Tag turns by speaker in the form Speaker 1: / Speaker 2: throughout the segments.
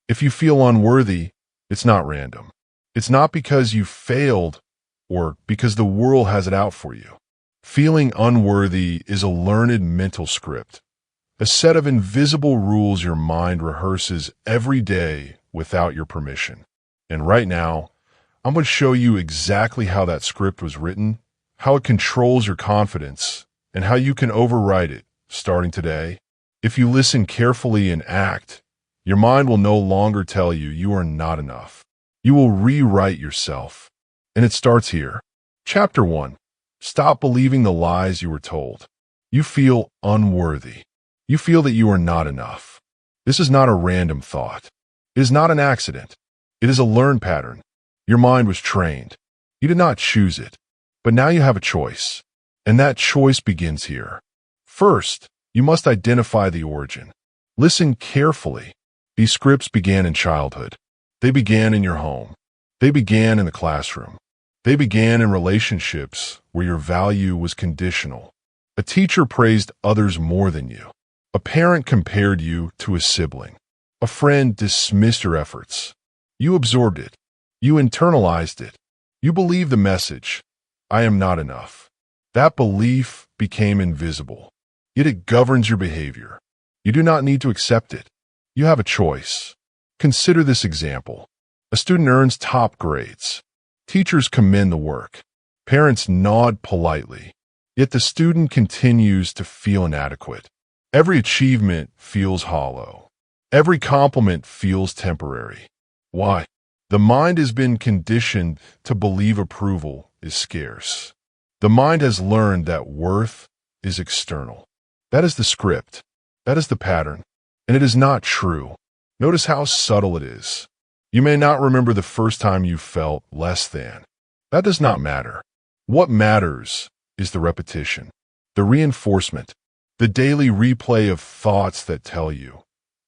Speaker 1: If you feel unworthy, it's not random. It's not because you failed or because the world has it out for you. Feeling unworthy is a learned mental script, a set of invisible rules your mind rehearses every day without your permission. And right now, I'm going to show you exactly how that script was written, how it controls your confidence, and how you can override it starting today. If you listen carefully and act, your mind will no longer tell you you are not enough. You will rewrite yourself. And it starts here. Chapter 1. Stop believing the lies you were told. You feel unworthy. You feel that you are not enough. This is not a random thought. It is not an accident. It is a learned pattern. Your mind was trained. You did not choose it. But now you have a choice. And that choice begins here. First, you must identify the origin. Listen carefully. These scripts began in childhood. They began in your home. They began in the classroom. They began in relationships where your value was conditional. A teacher praised others more than you. A parent compared you to a sibling. A friend dismissed your efforts. You absorbed it. You internalized it. You believed the message, I am not enough. That belief became invisible. Yet it governs your behavior. You do not need to accept it. You have a choice. Consider this example. A student earns top grades. Teachers commend the work. Parents nod politely. Yet the student continues to feel inadequate. Every achievement feels hollow. Every compliment feels temporary. Why? The mind has been conditioned to believe approval is scarce. The mind has learned that worth is external. That is the script. That is the pattern. And it is not true. Notice how subtle it is. You may not remember the first time you felt less than. That does not matter. What matters is the repetition, the reinforcement, the daily replay of thoughts that tell you,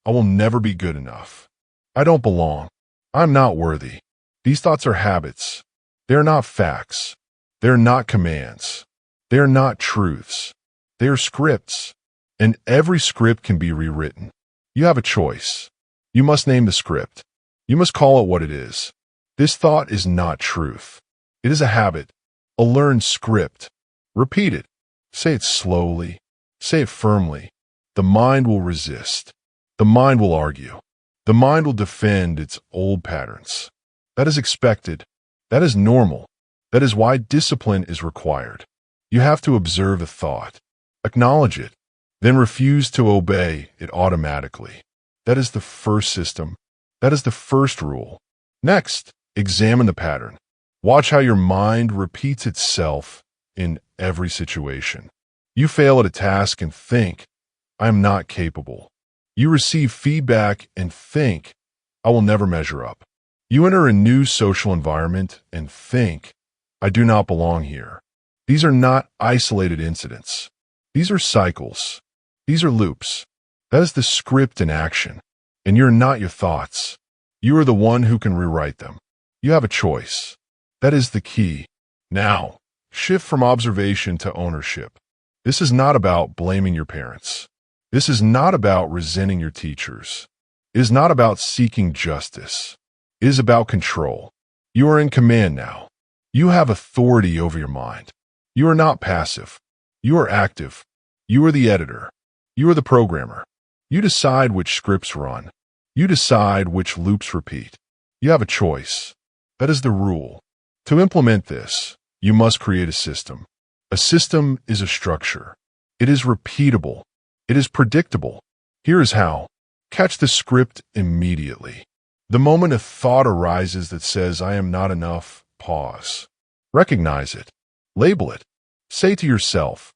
Speaker 1: I will never be good enough. I don't belong. I'm not worthy. These thoughts are habits. They are not facts. They are not commands. They are not truths. They are scripts. And every script can be rewritten. You have a choice. You must name the script. You must call it what it is. This thought is not truth. It is a habit, a learned script. Repeat it. Say it slowly. Say it firmly. The mind will resist. The mind will argue. The mind will defend its old patterns. That is expected. That is normal. That is why discipline is required. You have to observe a thought, acknowledge it, then refuse to obey it automatically. That is the first system. That is the first rule. Next, examine the pattern. Watch how your mind repeats itself in every situation. You fail at a task and think, I am not capable. You receive feedback and think, I will never measure up. You enter a new social environment and think, I do not belong here. These are not isolated incidents. These are cycles. These are loops. That is the script in action. And you're not your thoughts. You are the one who can rewrite them. You have a choice. That is the key. Now, shift from observation to ownership. This is not about blaming your parents. This is not about resenting your teachers. It is not about seeking justice. It is about control. You are in command now. You have authority over your mind. You are not passive. You are active. You are the editor. You are the programmer. You decide which scripts run. You decide which loops repeat. You have a choice. That is the rule. To implement this, you must create a system. A system is a structure. It is repeatable. It is predictable. Here is how. Catch the script immediately. The moment a thought arises that says, I am not enough, pause. Recognize it. Label it. Say to yourself,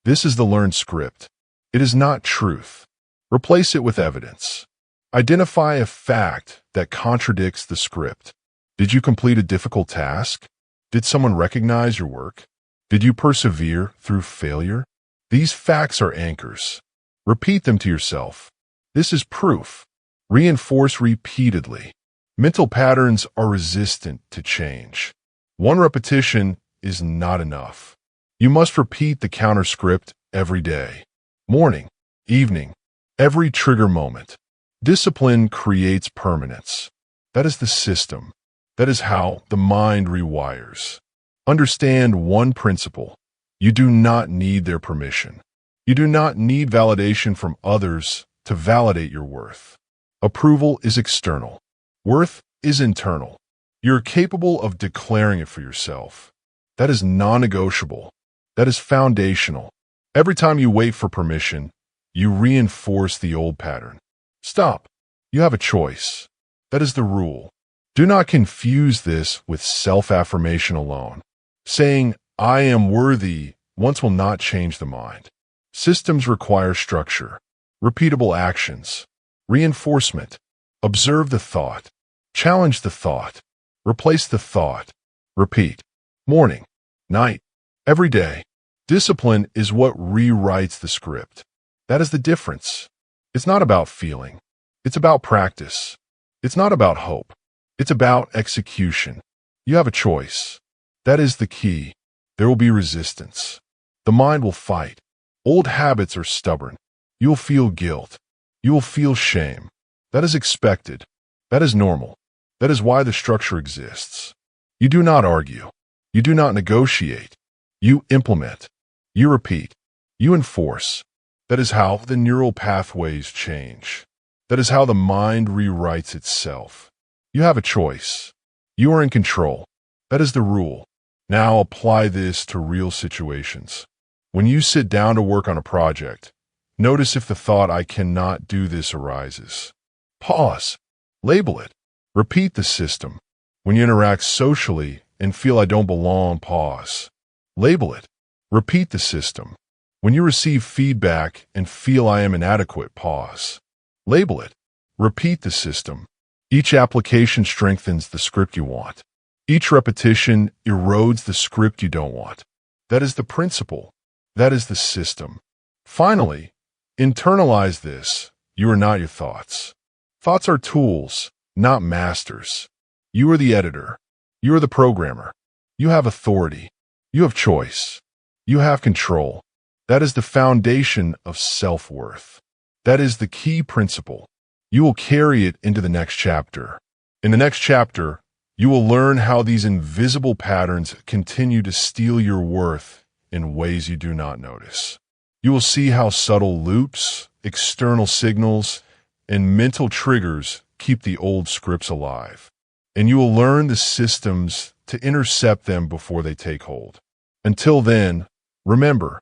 Speaker 1: this is the learned script. It is not truth. Replace it with evidence. Identify a fact that contradicts the script. Did you complete a difficult task? Did someone recognize your work? Did you persevere through failure? These facts are anchors. Repeat them to yourself. This is proof. Reinforce repeatedly. Mental patterns are resistant to change. One repetition is not enough. You must repeat the counter script every day. Morning, evening, every trigger moment. Discipline creates permanence. That is the system. That is how the mind rewires. Understand one principle. You do not need their permission. You do not need validation from others to validate your worth. Approval is external. Worth is internal. You're capable of declaring it for yourself. That is non-negotiable. That is foundational. Every time you wait for permission, you reinforce the old pattern. Stop. You have a choice. That is the rule. Do not confuse this with self-affirmation alone. Saying, "I am worthy," once will not change the mind. Systems require structure, repeatable actions, reinforcement. Observe the thought. Challenge the thought. Replace the thought. Repeat. Morning, night, every day. Discipline is what rewrites the script. That is the difference. It's not about feeling. It's about practice. It's not about hope. It's about execution. You have a choice. That is the key. There will be resistance. The mind will fight. Old habits are stubborn. You'll feel guilt. You will feel shame. That is expected. That is normal. That is why the structure exists. You do not argue. You do not negotiate. You implement. You repeat. You enforce. That is how the neural pathways change. That is how the mind rewrites itself. You have a choice. You are in control. That is the rule. Now apply this to real situations. When you sit down to work on a project, notice if the thought "I cannot do this" arises. Pause. Label it. Repeat the system. When you interact socially and feel "I don't belong," pause. Label it. Repeat the system. When you receive feedback and feel "I am inadequate," pause. Label it. Repeat the system. Each application strengthens the script you want. Each repetition erodes the script you don't want. That is the principle. That is the system. Finally, internalize this. You are not your thoughts. Thoughts are tools, not masters. You are the editor. You are the programmer. You have authority. You have choice. You have control. That is the foundation of self-worth. That is the key principle. You will carry it into the next chapter. In the next chapter, you will learn how these invisible patterns continue to steal your worth in ways you do not notice. You will see how subtle loops, external signals, and mental triggers keep the old scripts alive. And you will learn the systems to intercept them before they take hold. Until then, remember,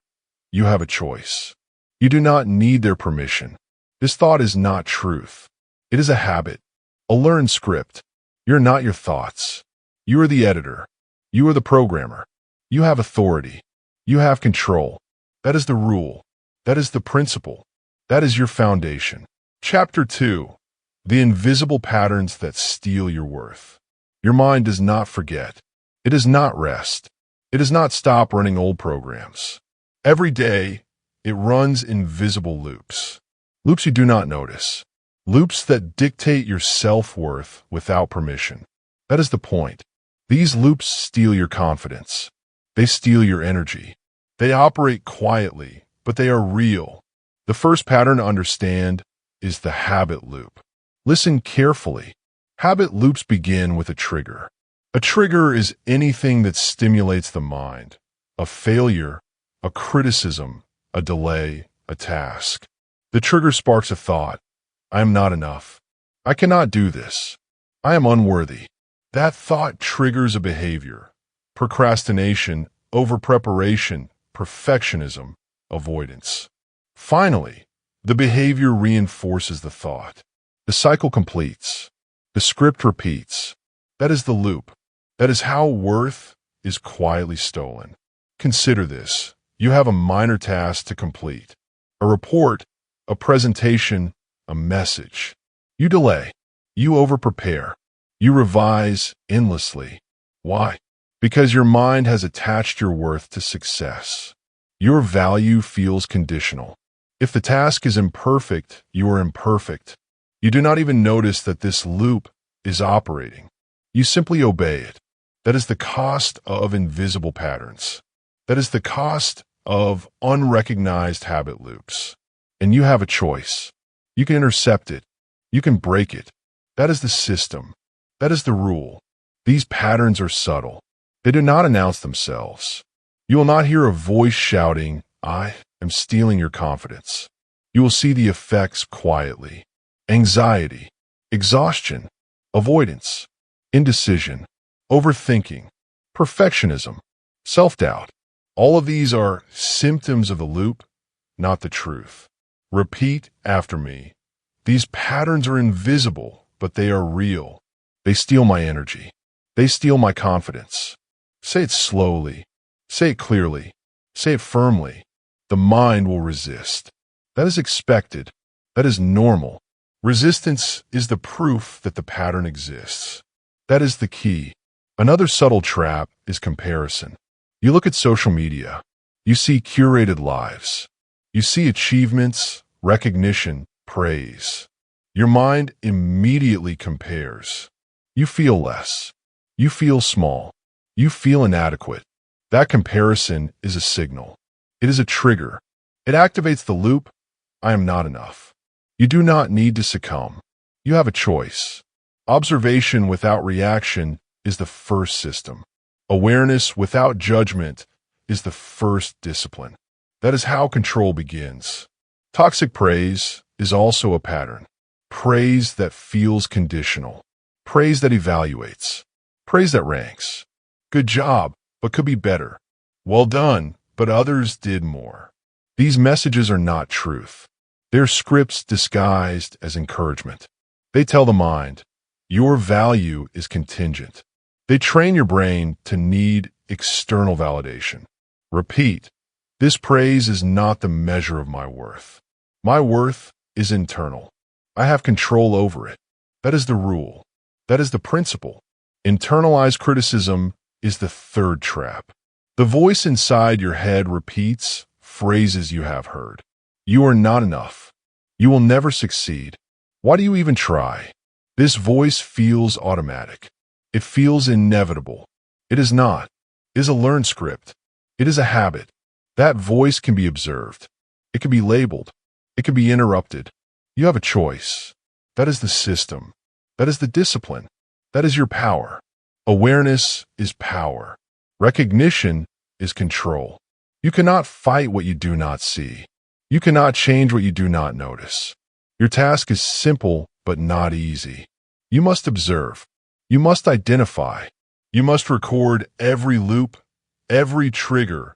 Speaker 1: you have a choice. You do not need their permission. This thought is not truth. It is a habit, a learned script. You're not your thoughts. You are the editor. You are the programmer. You have authority. You have control. That is the rule. That is the principle. That is your foundation. Chapter 2. The invisible patterns that steal your worth. Your mind does not forget. It does not rest. It does not stop running old programs. Every day, it runs invisible loops. Loops you do not notice. Loops that dictate your self-worth without permission. That is the point. These loops steal your confidence. They steal your energy. They operate quietly, but they are real. The first pattern to understand is the habit loop. Listen carefully. Habit loops begin with a trigger. A trigger is anything that stimulates the mind. A failure, a criticism, a delay, a task. The trigger sparks a thought. I am not enough. I cannot do this. I am unworthy. That thought triggers a behavior. Procrastination, over-preparation, perfectionism, avoidance. Finally, the behavior reinforces the thought. The cycle completes. The script repeats. That is the loop. That is how worth is quietly stolen. Consider this. You have a minor task to complete. A report, a presentation, a message. You delay. You over-prepare. You revise endlessly. Why? Because your mind has attached your worth to success. Your value feels conditional. If the task is imperfect, you are imperfect. You do not even notice that this loop is operating. You simply obey it. That is the cost of invisible patterns. That is the cost of unrecognized habit loops. And you have a choice. You can intercept it. You can break it. That is the system. That is the rule. These patterns are subtle. They do not announce themselves. You will not hear a voice shouting, "I am stealing your confidence." You will see the effects quietly. Anxiety, exhaustion, avoidance, indecision, overthinking, perfectionism, self-doubt. All of these are symptoms of the loop, not the truth. Repeat after me. These patterns are invisible, but they are real. They steal my energy. They steal my confidence. Say it slowly. Say it clearly. Say it firmly. The mind will resist. That is expected. That is normal. Resistance is the proof that the pattern exists. That is the key. Another subtle trap is comparison. You look at social media. You see curated lives. You see achievements, recognition, praise. Your mind immediately compares. You feel less. You feel small. You feel inadequate. That comparison is a signal. It is a trigger. It activates the loop. I am not enough. You do not need to succumb. You have a choice. Observation without reaction is the first system. Awareness without judgment is the first discipline. That is how control begins. Toxic praise is also a pattern. Praise that feels conditional. Praise that evaluates. Praise that ranks. Good job, but could be better. Well done, but others did more. These messages are not truth. They're scripts disguised as encouragement. They tell the mind, your value is contingent. They train your brain to need external validation. Repeat, this praise is not the measure of my worth. My worth is internal. I have control over it. That is the rule. That is the principle. Internalized criticism is the third trap. The voice inside your head repeats phrases you have heard. You are not enough. You will never succeed. Why do you even try? This voice feels automatic. It feels inevitable. It is not. It is a learned script. It is a habit. That voice can be observed. It can be labeled. It can be interrupted. You have a choice. That is the system. That is the discipline. That is your power. Awareness is power. Recognition is control. You cannot fight what you do not see. You cannot change what you do not notice. Your task is simple but not easy. You must observe. You must identify. You must record every loop, every trigger,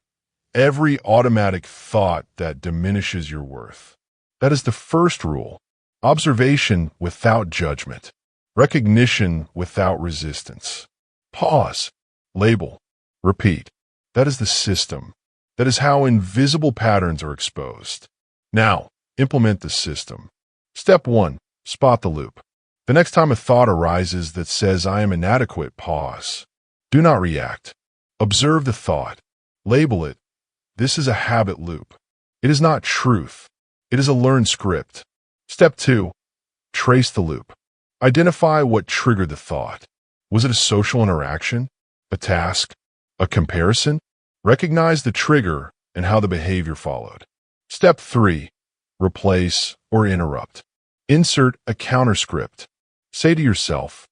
Speaker 1: every automatic thought that diminishes your worth. That is the first rule. Observation without judgment. Recognition without resistance. Pause. Label. Repeat. That is the system. That is how invisible patterns are exposed. Now, implement the system. Step 1. Spot the loop. The next time a thought arises that says I am inadequate, pause. Do not react. Observe the thought. Label it. This is a habit loop. It is not truth. It is a learned script. Step 2. Trace the loop. Identify what triggered the thought. Was it a social interaction? A task? A comparison? Recognize the trigger and how the behavior followed. Step 3. Replace or interrupt. Insert a counterscript. Say to yourself,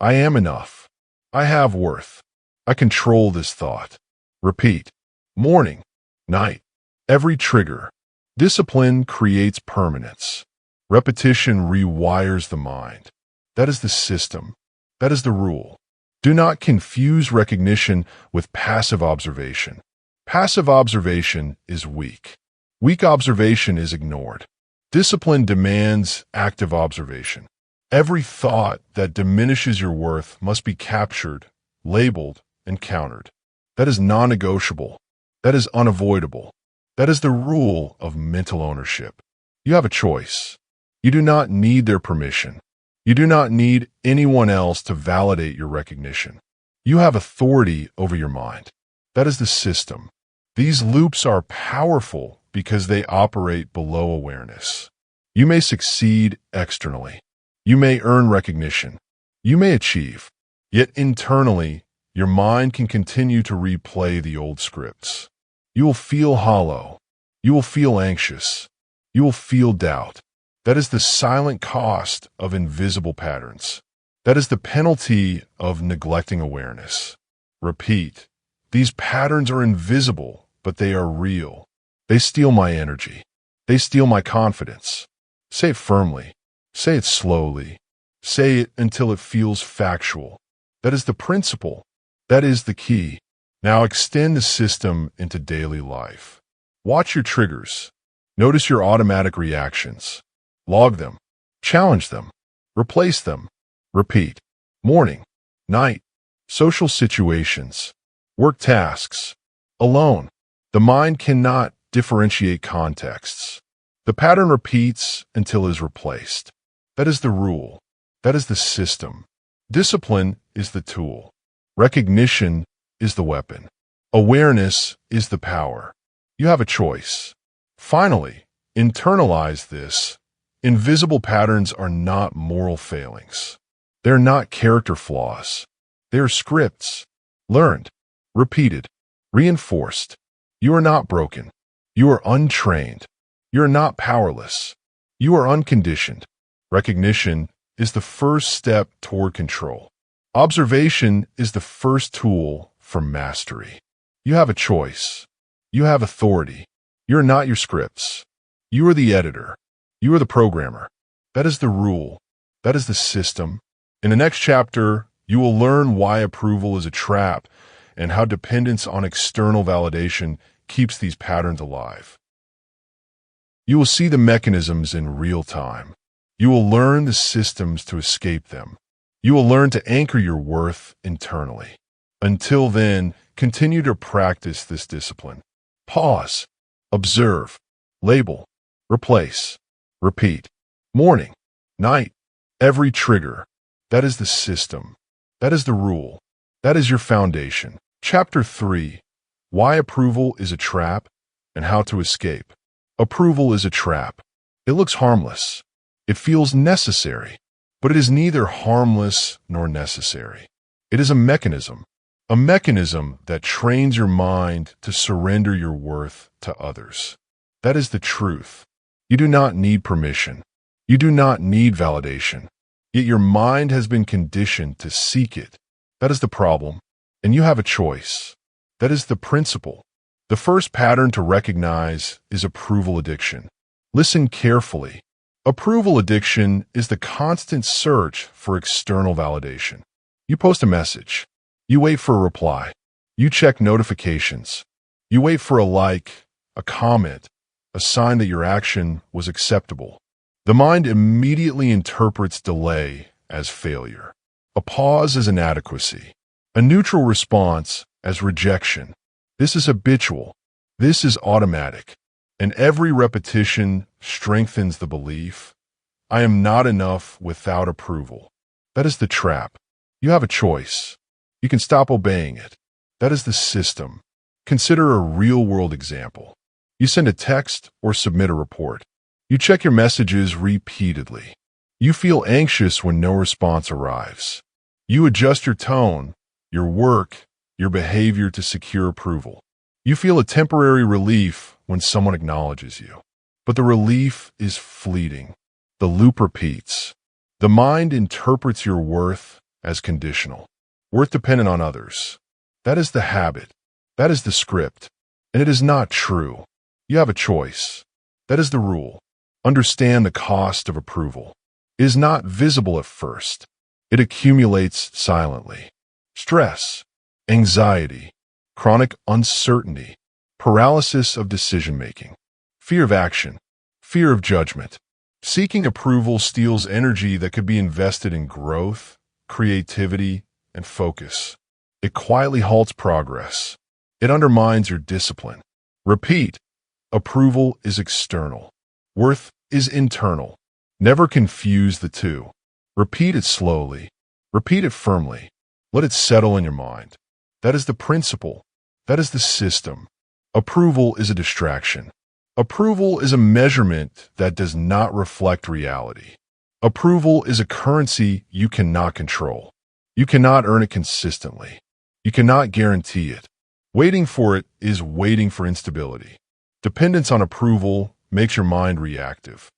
Speaker 1: I am enough. I have worth. I control this thought. Repeat. Morning, night, every trigger. Discipline creates permanence. Repetition rewires the mind. That is the system. That is the rule. Do not confuse recognition with passive observation. Passive observation is weak. Weak observation is ignored. Discipline demands active observation. Every thought that diminishes your worth must be captured, labeled, and countered. That is non-negotiable. That is unavoidable. That is the rule of mental ownership. You have a choice. You do not need their permission. You do not need anyone else to validate your recognition. You have authority over your mind. That is the system. These loops are powerful because they operate below awareness. You may succeed externally. You may earn recognition. You may achieve. Yet internally, your mind can continue to replay the old scripts. You will feel hollow. You will feel anxious. You will feel doubt. That is the silent cost of invisible patterns. That is the penalty of neglecting awareness. Repeat. These patterns are invisible, but they are real. They steal my energy. They steal my confidence. Say it firmly. Say it slowly. Say it until it feels factual. That is the principle. That is the key. Now extend the system into daily life. Watch your triggers. Notice your automatic reactions. Log them. Challenge them. Replace them. Repeat. Morning, night, social situations, work tasks, alone. The mind cannot differentiate contexts. The pattern repeats until it is replaced. That is the rule. That is the system. Discipline is the tool. Recognition is the weapon. Awareness is the power. You have a choice. Finally, internalize this. Invisible patterns are not moral failings. They're not character flaws. They're scripts. Learned, repeated, reinforced. You are not broken. You are untrained. You are not powerless. You are unconditioned. Recognition is the first step toward control. Observation is the first tool for mastery. You have a choice. You have authority. You are not your scripts. You are the editor. You are the programmer. That is the rule. That is the system. In the next chapter, you will learn why approval is a trap and how dependence on external validation keeps these patterns alive. You will see the mechanisms in real time. You will learn the systems to escape them. You will learn to anchor your worth internally. Until then, continue to practice this discipline. Pause, observe, label, replace, repeat. Morning, night, every trigger. That is the system. That is the rule. That is your foundation. Chapter 3. Why approval is a trap and how to escape. Approval is a trap. It looks harmless. It feels necessary, but it is neither harmless nor necessary. It is a mechanism that trains your mind to surrender your worth to others. That is the truth. You do not need permission. You do not need validation. Yet your mind has been conditioned to seek it. That is the problem, and you have a choice. That is the principle. The first pattern to recognize is approval addiction. Listen carefully. Approval addiction is the constant search for external validation. You post a message. You wait for a reply. You check notifications. You wait for a like, a comment, a sign that your action was acceptable. The mind immediately interprets delay as failure, a pause as inadequacy, a neutral response as rejection. This is habitual. This is automatic. And every repetition strengthens the belief, I am not enough without approval. That is the trap. You have a choice. You can stop obeying it. That is the system. Consider a real-world example. You send a text or submit a report. You check your messages repeatedly. You feel anxious when no response arrives. You adjust your tone, your work, your behavior to secure approval. You feel a temporary relief when someone acknowledges you. But the relief is fleeting. The loop repeats. The mind interprets your worth as conditional, worth dependent on others. That is the habit. That is the script. And it is not true. You have a choice. That is the rule. Understand the cost of approval. It is not visible at first. It accumulates silently. Stress, anxiety, chronic uncertainty, paralysis of decision-making, fear of action, fear of judgment. Seeking approval steals energy that could be invested in growth, creativity, and focus. It quietly halts progress. It undermines your discipline. Repeat. Approval is external. Worth is internal. Never confuse the two. Repeat it slowly. Repeat it firmly. Let it settle in your mind. That is the principle. That is the system. Approval is a distraction. Approval is a measurement that does not reflect reality. Approval is a currency you cannot control. You cannot earn it consistently. You cannot guarantee it. Waiting for it is waiting for instability. Dependence on approval makes your mind reactive.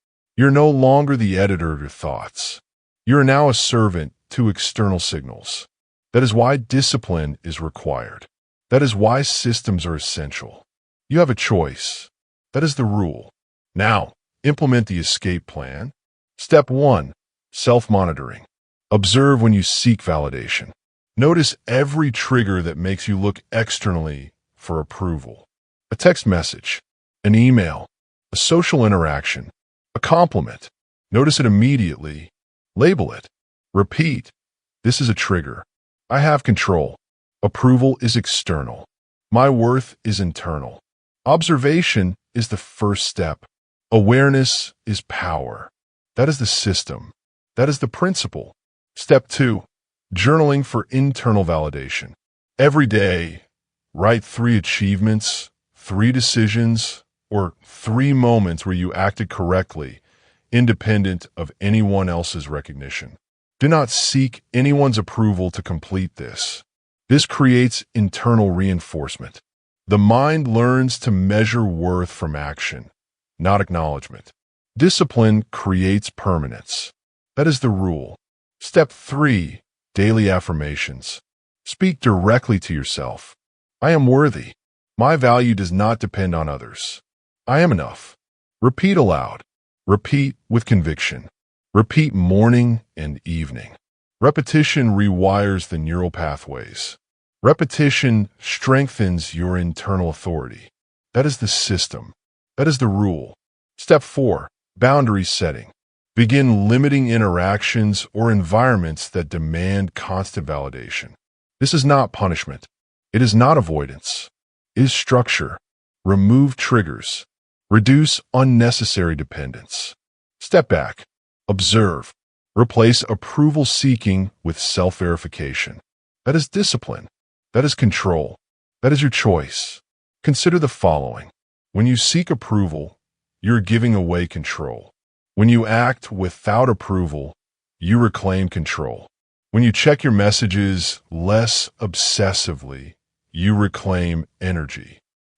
Speaker 1: You're no longer the editor of your thoughts. You are now a servant to external signals. That is why discipline is required. That is why systems are essential. You have a choice. That is the rule. Now, implement the escape plan. Step 1. Self-monitoring. Observe when you seek validation. Notice every trigger that makes you look externally for approval. A text message, an email, a social interaction, a compliment. Notice it immediately. Label it. Repeat. This is a trigger. I have control. Approval is external. My worth is internal. Observation is the first step. Awareness is power. That is the system. That is the principle. Step 2. Journaling for internal validation. Every day, write 3 achievements, 3 decisions, or 3 moments where you acted correctly, independent of anyone else's recognition. Do not seek anyone's approval to complete this. This creates internal reinforcement. The mind learns to measure worth from action, not acknowledgement. Discipline creates permanence. That is the rule. Step 3. Daily affirmations. Speak directly to yourself. I am worthy. My value does not depend on others. I am enough. Repeat aloud. Repeat with conviction. Repeat morning and evening. Repetition rewires the neural pathways. Repetition strengthens your internal authority. That is the system. That is the rule. Step 4. Boundary setting. Begin limiting interactions or environments that demand constant validation. This is not punishment. It is not avoidance. It is structure. Remove triggers. Reduce unnecessary dependence. Step back. Observe. Replace approval seeking with self-verification. That is discipline. That is control. That is your choice. Consider the following. When you seek approval, you're giving away control. When you act without approval, you reclaim control. When you check your messages less obsessively, you reclaim energy.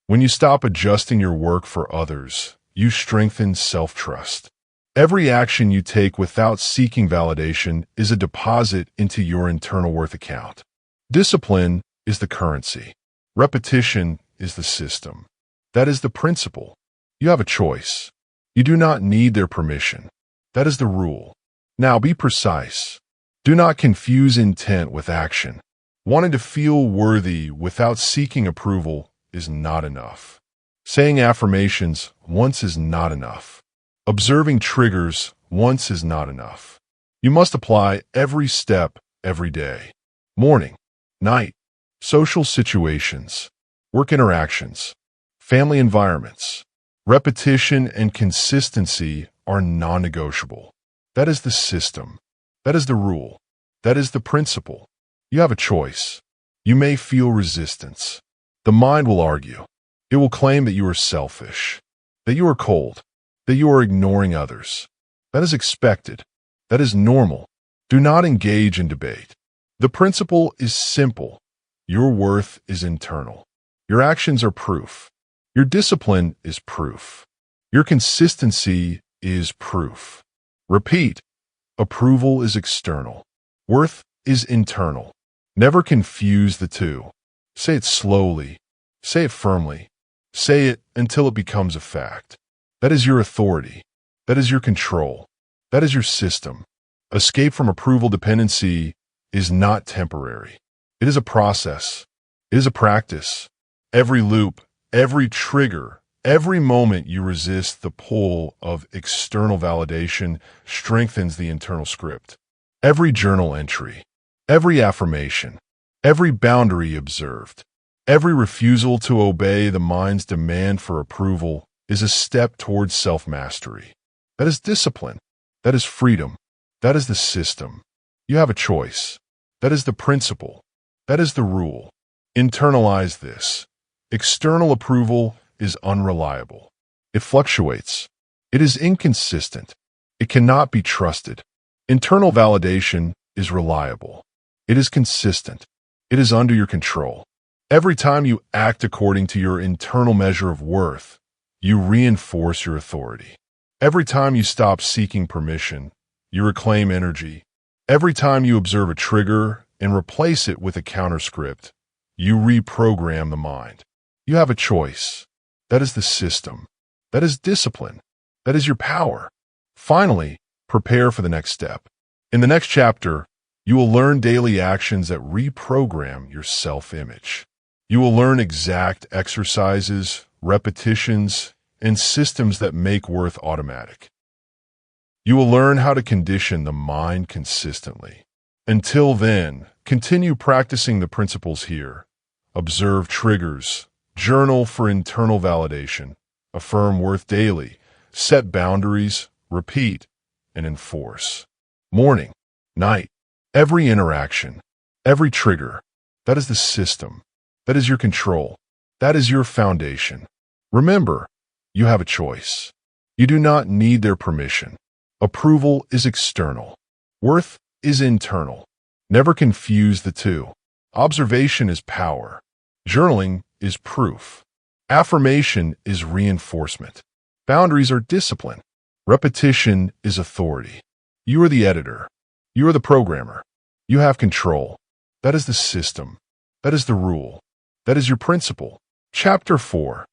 Speaker 1: When you stop adjusting your work for others, you strengthen self-trust. Every action you take without seeking validation is a deposit into your internal worth account. Discipline is the currency. Repetition is the system. That is the principle. You have a choice. You do not need their permission. That is the rule. Now be precise. Do not confuse intent with action. Wanting to feel worthy without seeking approval is not enough. Saying affirmations once is not enough. Observing triggers once is not enough. You must apply every step every day. Morning, night, social situations, work interactions, family environments. Repetition and consistency are non-negotiable. That is the system. That is the rule. That is the principle. You have a choice. You may feel resistance. The mind will argue. It will claim that you are selfish, that you are cold, that you are ignoring others. That is expected. That is normal. Do not engage in debate. The principle is simple. Your worth is internal. Your actions are proof. Your discipline is proof. Your consistency is proof. Repeat. Approval is external. Worth is internal. Never confuse the two. Say it slowly. Say it firmly. Say it until it becomes a fact. That is your authority. That is your control. That is your system. Escape from approval dependency is not temporary. It is a process. It is a practice. Every loop, every trigger, every moment you resist the pull of external validation strengthens the internal script. Every journal entry, every affirmation, every boundary observed, every refusal to obey the mind's demand for approval is a step towards self-mastery. That is discipline. That is freedom. That is the system. You have a choice. That is the principle. That is the rule. Internalize this. External approval is unreliable. It fluctuates. It is inconsistent. It cannot be trusted. Internal validation is reliable. It is consistent. It is under your control. Every time you act according to your internal measure of worth, you reinforce your authority. Every time you stop seeking permission, you reclaim energy. Every time you observe a trigger and replace it with a counterscript, you reprogram the mind. You have a choice. That is the system. That is discipline. That is your power. Finally, prepare for the next step. In the next chapter, you will learn daily actions that reprogram your self-image. You will learn exact exercises, repetitions, and systems that make worth automatic. You will learn how to condition the mind consistently. Until then, continue practicing the principles here. Observe triggers, journal for internal validation, affirm worth daily, set boundaries, repeat, and enforce. Morning, night, every interaction, every trigger, that is the system. That is your control. That is your foundation. Remember, you have a choice. You do not need their permission. Approval is external. Worth is internal. Never confuse the two. Observation is power. Journaling is proof. Affirmation is reinforcement. Boundaries are discipline. Repetition is authority. You are the editor. You are the programmer. You have control. That is the system. That is the rule. That is your principle. Chapter 4.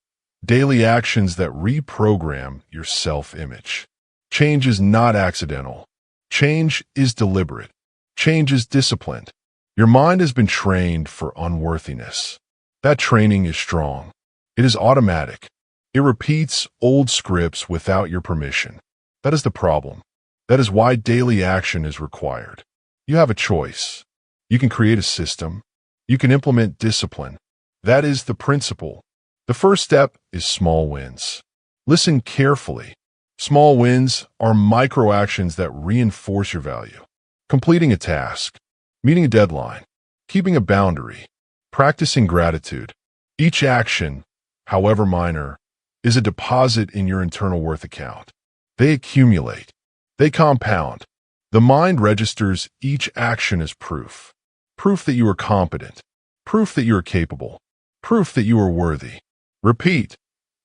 Speaker 1: Daily actions that reprogram your self-image. Change is not accidental. Change is deliberate. Change is disciplined. Your mind has been trained for unworthiness. That training is strong. It is automatic. It repeats old scripts without your permission. That is the problem. That is why daily action is required. You have a choice. You can create a system. You can implement discipline. That is the principle. The first step is small wins. Listen carefully. Small wins are micro actions that reinforce your value. Completing a task, meeting a deadline, keeping a boundary, practicing gratitude. Each action, however minor, is a deposit in your internal worth account. They accumulate. They compound. The mind registers each action as proof. Proof that you are competent. Proof that you are capable. Proof that you are worthy. Repeat.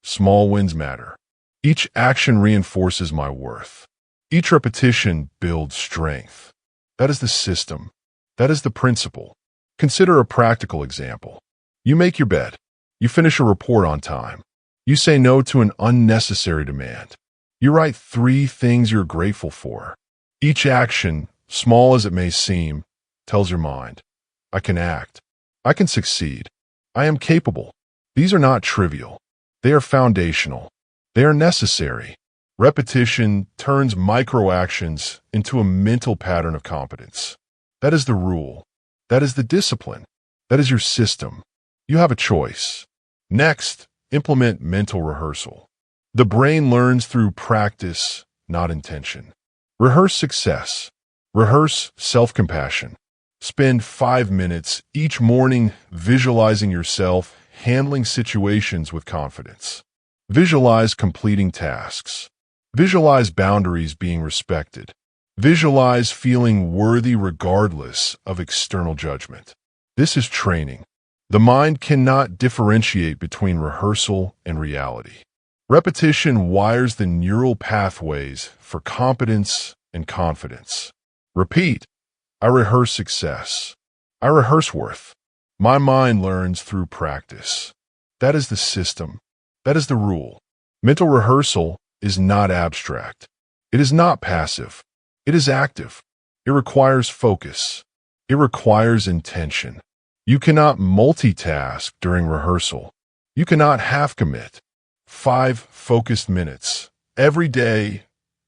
Speaker 1: Small wins matter. Each action reinforces my worth. Each repetition builds strength. That is the system. That is the principle. Consider a practical example. You make your bed. You finish a report on time. You say no to an unnecessary demand. You write 3 things you're grateful for. Each action, small as it may seem, tells your mind, I can act. I can succeed. I am capable. These are not trivial. They are foundational. They are necessary. Repetition turns micro-actions into a mental pattern of competence. That is the rule. That is the discipline. That is your system. You have a choice. Next, implement mental rehearsal. The brain learns through practice, not intention. Rehearse success. Rehearse self-compassion. Spend 5 minutes each morning visualizing yourself handling situations with confidence. Visualize completing tasks. Visualize boundaries being respected. Visualize feeling worthy regardless of external judgment. This is training. The mind cannot differentiate between rehearsal and reality. Repetition wires the neural pathways for competence and confidence. Repeat. I rehearse success. I rehearse worth. My mind learns through practice. That is the system. That is the rule. Mental rehearsal is not abstract. It is not passive. It is active. It requires focus. It requires intention. You cannot multitask during rehearsal. You cannot half commit. 5 focused minutes every day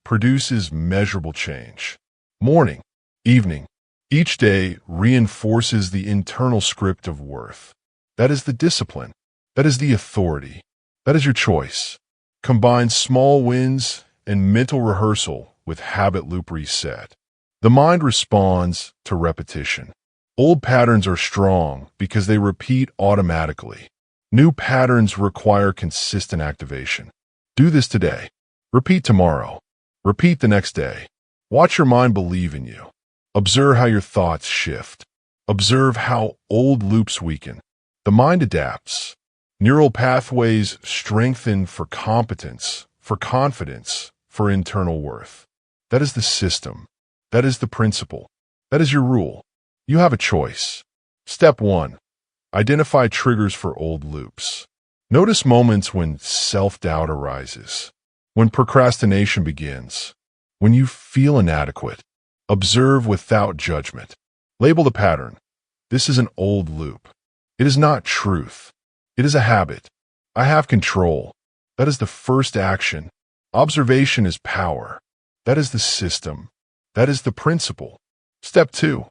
Speaker 1: produces measurable change. Morning, evening, each day reinforces the internal script of worth. That is the discipline. That is the authority. That is your choice. Combine small wins and mental rehearsal with habit loop reset. The mind responds to repetition. Old patterns are strong because they repeat automatically. New patterns require consistent activation. Do this today. Repeat tomorrow. Repeat the next day. Watch your mind believe in you. Observe how your thoughts shift. Observe how old loops weaken. The mind adapts. Neural pathways strengthen for competence, for confidence, for internal worth. That is the system. That is the principle. That is your rule. You have a choice. Step 1. Identify triggers for old loops. Notice moments when self-doubt arises, when procrastination begins, when you feel inadequate. Observe without judgment. Label the pattern. This is an old loop. It is not truth. It is a habit. I have control. That is the first action. Observation is power. That is the system. That is the principle. Step 2.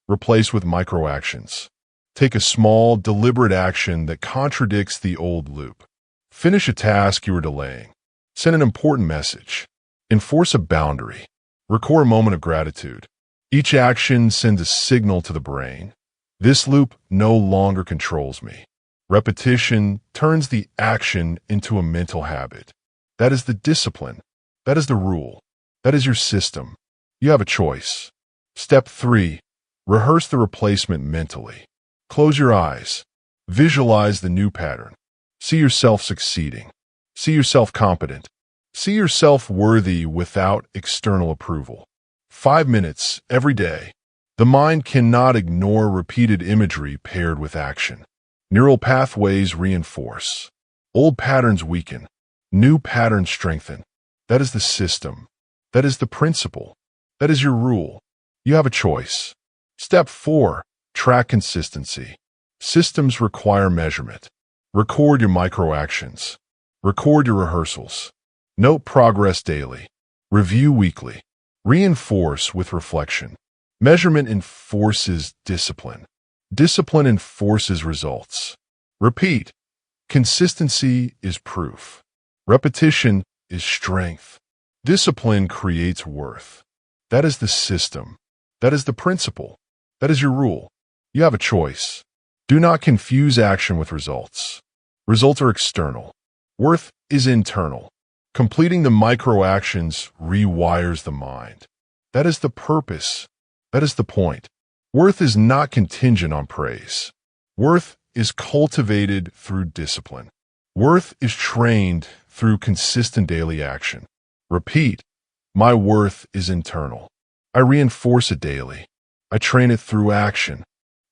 Speaker 1: Replace with microactions. Take a small, deliberate action that contradicts the old loop. Finish a task you are delaying. Send an important message. Enforce a boundary. Record a moment of gratitude. Each action sends a signal to the brain. This loop no longer controls me. Repetition turns the action into a mental habit. That is the discipline. That is the rule. That is your system. You have a choice. Step 3. Rehearse the replacement mentally. Close your eyes. Visualize the new pattern. See yourself succeeding. See yourself competent. See yourself worthy without external approval. 5 minutes every day. The mind cannot ignore repeated imagery paired with action. Neural pathways reinforce. Old patterns weaken. New patterns strengthen. That is the system. That is the principle. That is your rule. You have a choice. Step 4. Track consistency. Systems require measurement. Record your microactions. Record your rehearsals. Note progress daily. Review weekly. Reinforce with reflection. Measurement enforces discipline. Discipline enforces results. Repeat. Consistency is proof. Repetition is strength. Discipline creates worth. That is the system. That is the principle. That is your rule. You have a choice. Do not confuse action with results. Results are external. Worth is internal. Completing the microactions rewires the mind. That is the purpose. That is the point. Worth is not contingent on praise. Worth is cultivated through discipline. Worth is trained through consistent daily action. Repeat. My worth is internal. I reinforce it daily. I train it through action.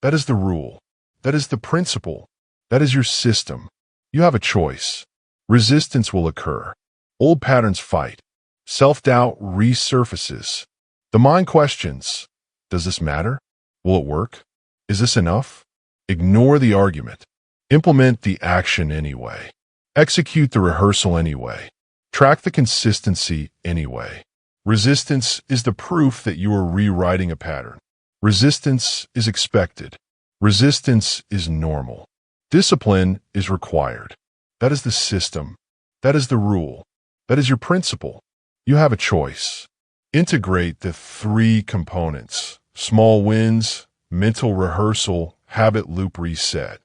Speaker 1: That is the rule. That is the principle. That is your system. You have a choice. Resistance will occur. Old patterns fight. Self-doubt resurfaces. The mind questions, does this matter? Will it work? Is this enough? Ignore the argument. Implement the action anyway. Execute the rehearsal anyway. Track the consistency anyway. Resistance is the proof that you are rewriting a pattern. Resistance is expected. Resistance is normal. Discipline is required. That is the system. That is the rule. That is your principle. You have a choice. Integrate the 3 components: small wins, mental rehearsal, habit loop reset.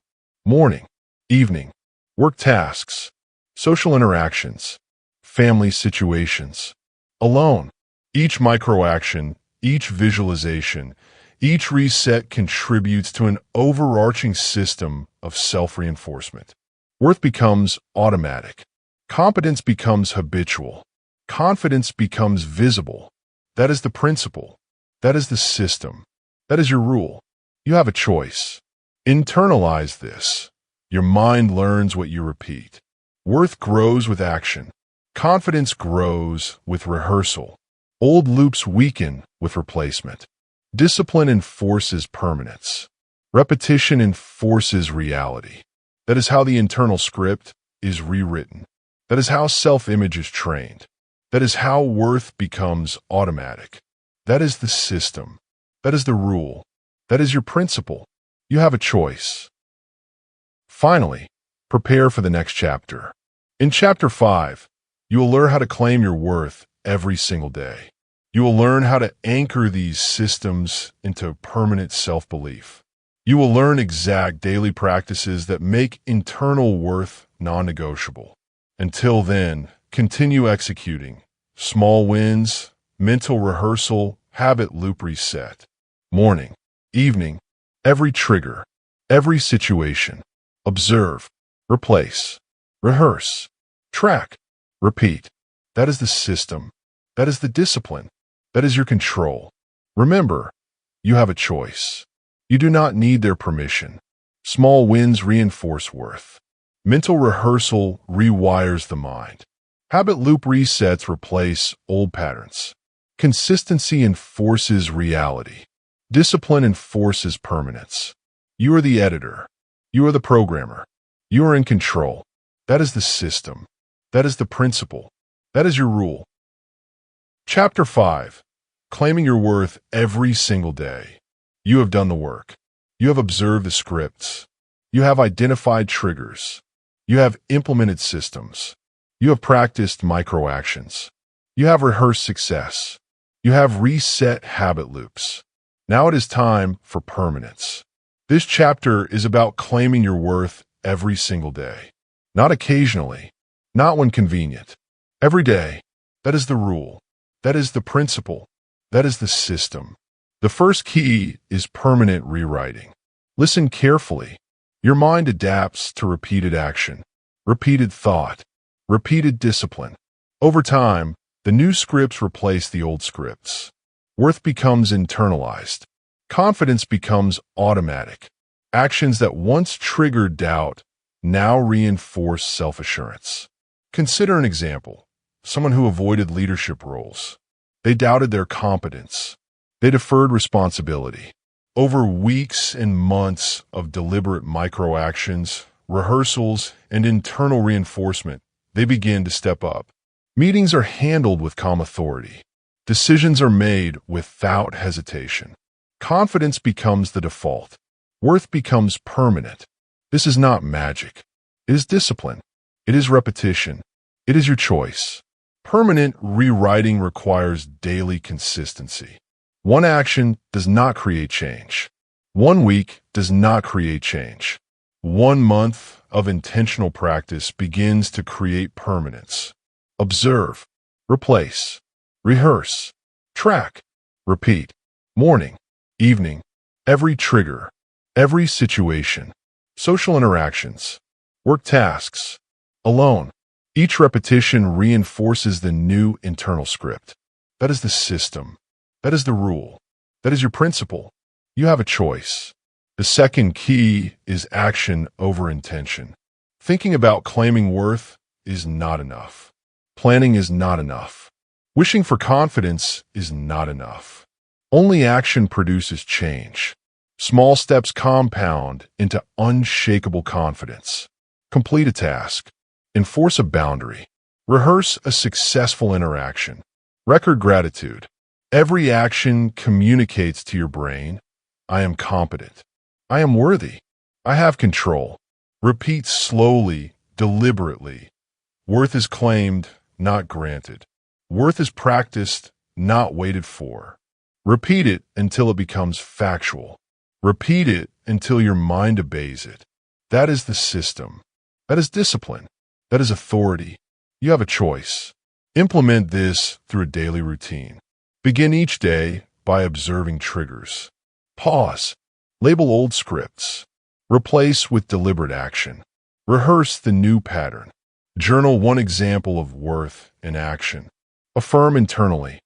Speaker 1: Morning, evening, work tasks, social interactions, family situations. Alone. Each microaction, each visualization, each reset contributes to an overarching system of self-reinforcement. Worth becomes automatic. Competence becomes habitual. Confidence becomes visible. That is the principle. That is the system. That is your rule. You have a choice. Internalize this. Your mind learns what you repeat. Worth grows with action. Confidence grows with rehearsal. Old loops weaken with replacement. Discipline enforces permanence. Repetition enforces reality. That is how the internal script is rewritten. That is how self-image is trained. That is how worth becomes automatic. That is the system. That is the rule. That is your principle. You have a choice. Finally, prepare for the next chapter. In Chapter 5, you will learn how to claim your worth every single day. You will learn how to anchor these systems into permanent self-belief. You will learn exact daily practices that make internal worth non-negotiable. Until then, continue executing. Small wins, mental rehearsal, habit loop reset. Morning, evening, every trigger, every situation. Observe, replace, rehearse, track, repeat. That is the system. That is the discipline. That is your control. Remember, you have a choice. You do not need their permission. Small wins reinforce worth. Mental rehearsal rewires the mind. Habit loop resets replace old patterns. Consistency enforces reality. Discipline enforces permanence. You are the editor. You are the programmer. You are in control. That is the system. That is the principle. That is your rule. Chapter 5. Claiming your worth every single day. You have done the work. You have observed the scripts. You have identified triggers. You have implemented systems. You have practiced micro-actions. You have rehearsed success. You have reset habit loops. Now it is time for permanence. This chapter is about claiming your worth every single day. Not occasionally. Not when convenient. Every day. That is the rule. That is the principle. That is the system. The first key is permanent rewriting. Listen carefully. Your mind adapts to repeated action, repeated thought, repeated discipline. Over time, the new scripts replace the old scripts. Worth becomes internalized. Confidence becomes automatic. Actions that once triggered doubt now reinforce self-assurance. Consider an example. Someone who avoided leadership roles. They doubted their competence. They deferred responsibility. Over weeks and months of deliberate micro-actions, rehearsals, and internal reinforcement, they begin to step up. Meetings are handled with calm authority. Decisions are made without hesitation. Confidence becomes the default. Worth becomes permanent. This is not magic. It is discipline. It is repetition. It is your choice. Permanent rewriting requires daily consistency. One action does not create change. 1 week does not create change. 1 month of intentional practice begins to create permanence. Observe, replace, rehearse, track, repeat. Morning, evening, every trigger, every situation, social interactions, work tasks, alone. Each repetition reinforces the new internal script. That is the system. That is the rule. That is your principle. You have a choice. The second key is action over intention. Thinking about claiming worth is not enough. Planning is not enough. Wishing for confidence is not enough. Only action produces change. Small steps compound into unshakable confidence. Complete a task. Enforce a boundary. Rehearse a successful interaction. Record gratitude. Every action communicates to your brain, I am competent. I am worthy. I have control. Repeat slowly, deliberately. Worth is claimed, not granted. Worth is practiced, not waited for. Repeat it until it becomes factual. Repeat it until your mind obeys it. That is the system. That is discipline. That is authority. You have a choice. Implement this through a daily routine. Begin each day by observing triggers. Pause. Label old scripts. Replace with deliberate action. Rehearse the new pattern. Journal one example of worth in action. Affirm internally.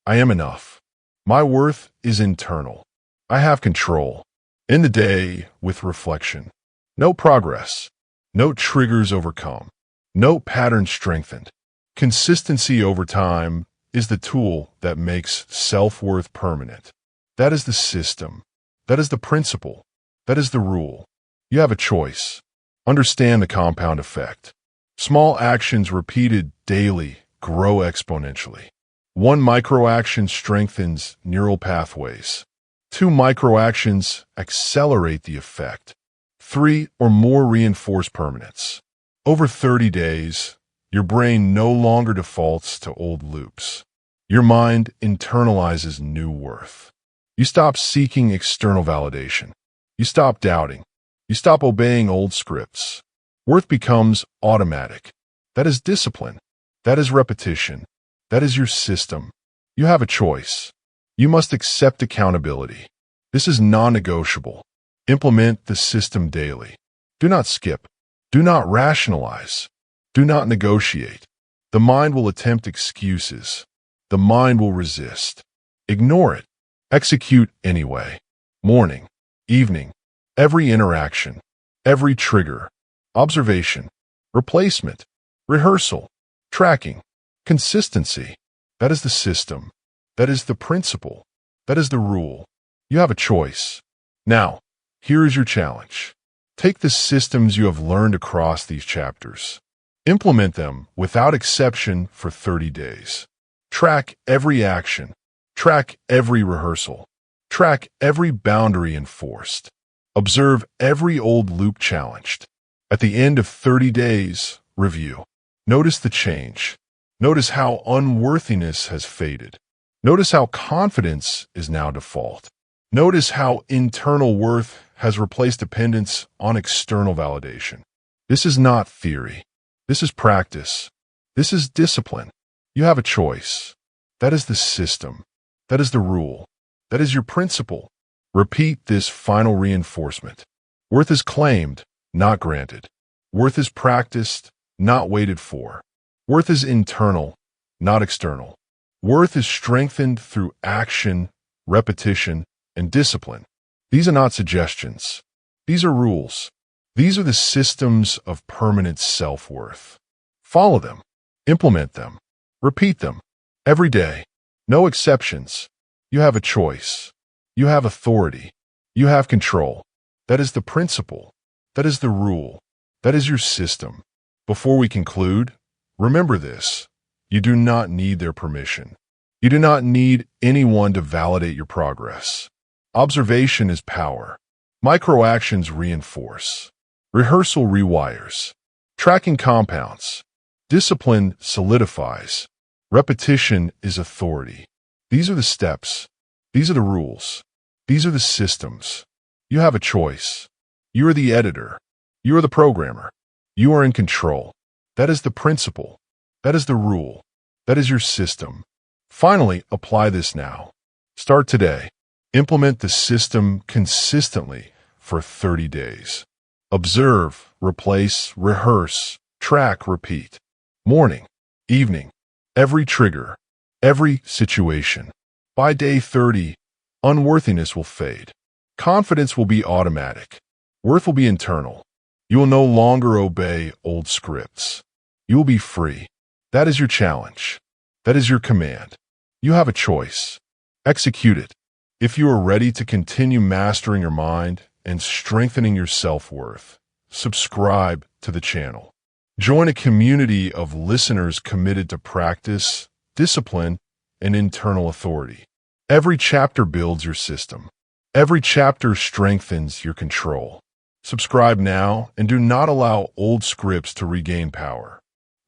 Speaker 1: I am enough. My worth is internal. I have control. End the day with reflection. Note progress. Note triggers overcome. Note patterns strengthened. Consistency over time is the tool that makes self-worth permanent. That is the system. That is the principle. That is the rule. You have a choice. Understand the compound effect. Small actions repeated daily grow exponentially. 1 micro-action strengthens neural pathways. 2 micro-actions accelerate the effect. 3 or more reinforce permanence. Over 30 days, your brain no longer defaults to old loops. Your mind internalizes new worth. You stop seeking external validation. You stop doubting. You stop obeying old scripts. Worth becomes automatic. That is discipline. That is repetition. That is your system. You have a choice. You must accept accountability. This is non-negotiable. Implement the system daily. Do not skip. Do not rationalize. Do not negotiate. The mind will attempt excuses. The mind will resist. Ignore it. Execute anyway. Morning, evening, every interaction, every trigger, observation, replacement, rehearsal, tracking, consistency. That is the system. That is the principle. That is the rule. You have a choice. Now, here is your challenge. Take the systems you have learned across these chapters. Implement them without exception for 30 days. Track every action. Track every rehearsal. Track every boundary enforced. Observe every old loop challenged. At the end of 30 days, review. Notice the change. Notice how unworthiness has faded. Notice how confidence is now default. Notice how internal worth has replaced dependence on external validation. This is not theory. This is practice. This is discipline. You have a choice. That is the system. That is the rule. That is your principle. Repeat this final reinforcement. Worth is claimed, not granted. Worth is practiced, not waited for. Worth is internal, not external. Worth is strengthened through action, repetition, and discipline. These are not suggestions. These are rules. These are the systems of permanent self-worth. Follow them. Implement them. Repeat them. Every day. No exceptions. You have a choice. You have authority. You have control. That is the principle. That is the rule. That is your system. Before we conclude, remember this. You do not need their permission. You do not need anyone to validate your progress. Observation is power. Microactions reinforce. Rehearsal rewires. Tracking compounds. Discipline solidifies. Repetition is authority. These are the steps. These are the rules. These are the systems. You have a choice. You are the editor. You are the programmer. You are in control. That is the principle. That is the rule. That is your system. Finally, apply this now. Start today. Implement the system consistently for 30 days. Observe, replace, rehearse, track, repeat. Morning, evening, every trigger, every situation. By day 30, unworthiness will fade. Confidence will be automatic. Worth will be internal. You will no longer obey old scripts. You will be free. That is your challenge. That is your command. You have a choice. Execute it. If you are ready to continue mastering your mind and strengthening your self-worth, subscribe to the channel. Join a community of listeners committed to practice, discipline, and internal authority. Every chapter builds your system. Every chapter strengthens your control. Subscribe now and do not allow old scripts to regain power.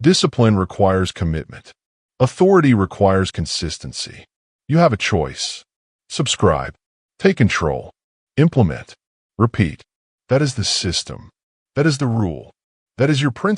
Speaker 1: Discipline requires commitment. Authority requires consistency. You have a choice. Subscribe. Take control. Implement. Repeat. That is the system. That is the rule. That is your principle.